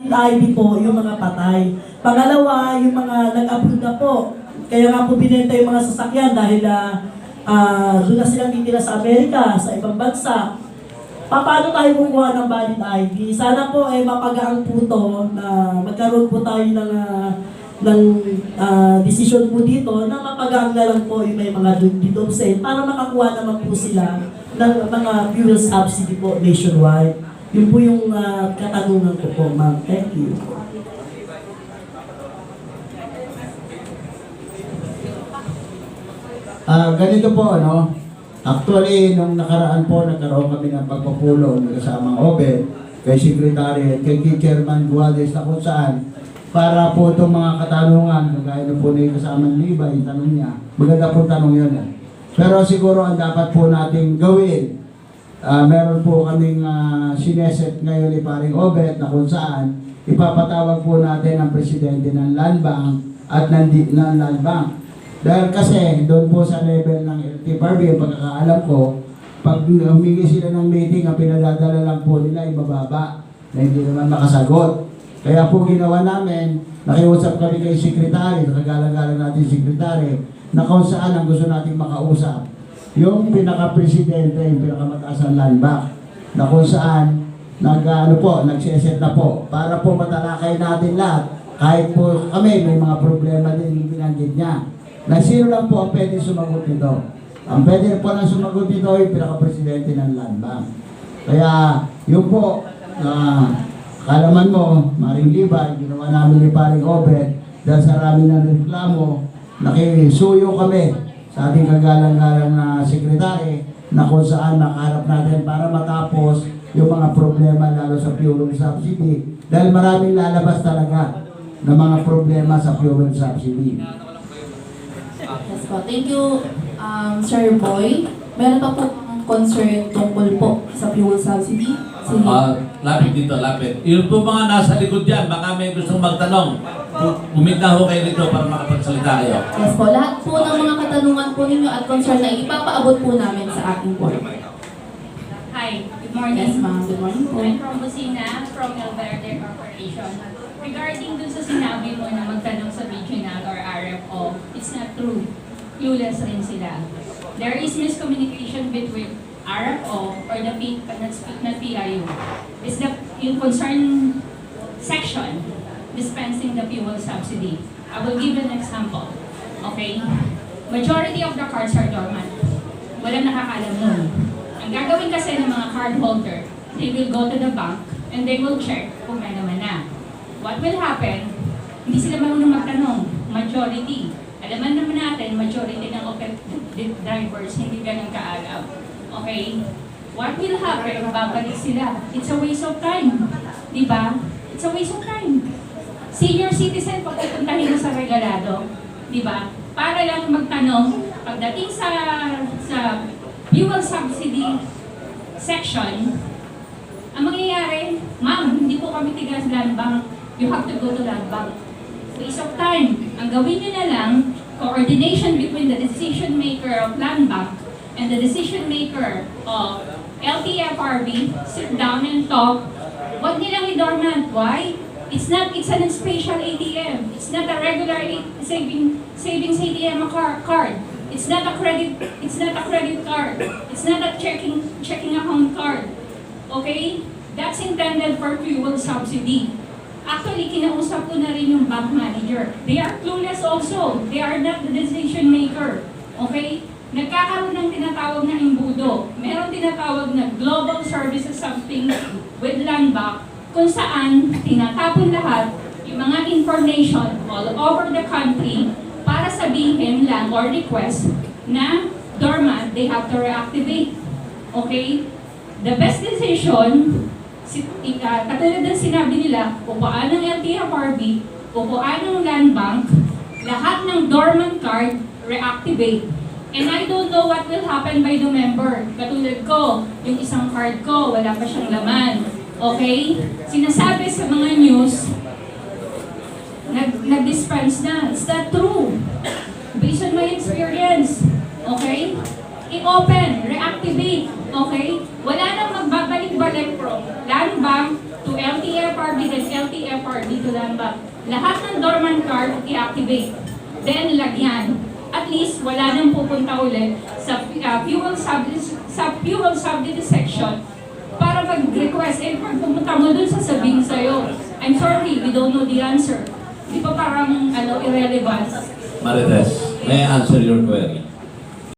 ID po, yung mga patay. Pangalawa, yung mga nag-upload na po. Kaya nga po binenta yung mga sasakyan dahil doon na silang titira sa Amerika, sa ibang bansa. Paano tayo kumuha ng valid ID? Sana po mapagaang po to na magkaroon po tayo ng decision po dito na mapagaan na lang po yung may mga didobsen para makakuha naman po sila ng mga fuel subsidy po nationwide. Yun po yung katanungan ko po, ma'am. Thank you. Ganito po, ano? Actually, nung nakaraan po, nagkaroon kami ng pagpupulong ng kasamang OBED, kay Secretary at kay Chairman Guades na kung saan, para po itong mga katanungan, kagaya na po na yung kasamang Liba, yung tanong niya, maganda po tanong yun. Pero siguro ang dapat po nating gawin, meron po kaming sineset ngayon ni Paring Obet na kung saan ipapatawag po natin ang presidente ng Land Bank at ng Land Bank. Dahil kasi doon po sa level ng LTFRB, ang pagkakaalam ko, pag humingi sila ng meeting, ang pinadadala lang po nila ay mababa na hindi naman makasagot. Kaya po ginawa namin, nakiusap kami kay Secretary, nakagalang-galang natin Secretary, na kung saan ang gusto nating makausap. Yung pinaka-presidente, yung pinakamataas ng Land Bank, na kung saan nagsiset na po para po matalakay natin lahat. Kahit po kami may mga problema din yung binanggit niya. Na sino lang po ang pwede sumagot nito. Ang pwede po na sumagot nito ay pinaka-presidente ng Land Bank. Kaya yun po, kalaman mo, Maring Liba, ginawa namin ni Paring Obet, dahil sa rami ng reklamo, nakisuyo kami sa ating kagalang-galang na sekretary na kung saan makaharap natin para matapos yung mga problema lalo sa fuel subsidy dahil maraming lalabas talaga ng mga problema sa fuel subsidy. Yes po. Thank you, Sir Boy. Meron pa po ang concern tungkol po sa fuel subsidy. Lapit dito, lapit. Yung po mga nasa likod dyan, baka may gustong magtanong. Buminta ho kayo dito para makapagsalita kayo. Yes po. Lahat po ng mga katanungan po ninyo at concern na ipapaabot po namin sa ating board. Hi, good morning. Yes, ma'am. Good morning po. I'm from Busina, from El Verde Corporation. Regarding dun sa sinabi mo na magtanong sa regional or RFO, it's not true. Clueless rin sila. There is miscommunication between RFO or the PRU. It's the concerned section dispensing the fuel subsidy. I will give an example. Okay? Majority of the cards are dormant. Walang nakakaalam nun. Ang gagawin kasi ng mga card holder, they will go to the bank and they will check kung may naman na. What will happen? Hindi sila marunong magtanong. Majority. Alaman naman natin, majority ng drivers hindi ganun kaalam. Okay? What will happen? Babalik sila. It's a waste of time. Diba? It's a waste of time. Senior citizen, pag pupuntahin mo sa regalado, diba? Para lang magtanong, pagdating sa fuel subsidy section, ang mangyayari, ma'am, hindi po kami tigas Land Bank. You have to go to Land Bank. Waste of time. Ang gawin nyo na lang, coordination between the decision maker of Land Bank and the decision maker of LTFRB, sit down and talk. Huwag nilang i-dormant. Why? It's an special ATM. It's not a regular savings ATM card. It's not a credit card. It's not a checking account card. Okay? That's intended for fuel subsidy. Actually, kinausap ko na rin yung bank manager. They are clueless also. They are not the decision maker. Okay? Nagkakaroon ng tinatawag na imbudo. Meron tinatawag na global services something with Land Bank kung saan tinatapon lahat yung mga information all over the country para sabihin lang or request na dormant, they have to reactivate. Okay? The best decision, katulad ng sinabi nila, upuan ng LTFRB, upuan ng Land Bank, lahat ng dormant card, reactivate. And I don't know what will happen by the member. Katulad ko, yung isang card ko, wala pa siyang laman. Okay? Sinasabi sa mga news, nag-dispense na. It's not true. Based on my experience. Okay? I-open, reactivate. Okay? Wala nang magbabalik-balik from Land Bank to LTFRB, then LTFRB car dito lang ba? Lahat ng dormant car, i-activate. Then, lagyan. At least, wala nang pupunta ulit sa fuel subsidy section para mag-request. And pag pumunta mo dun, sasabihin sa'yo, I'm sorry, we don't know the answer. Di ba parang irrelevant? Marites, may I answer your query?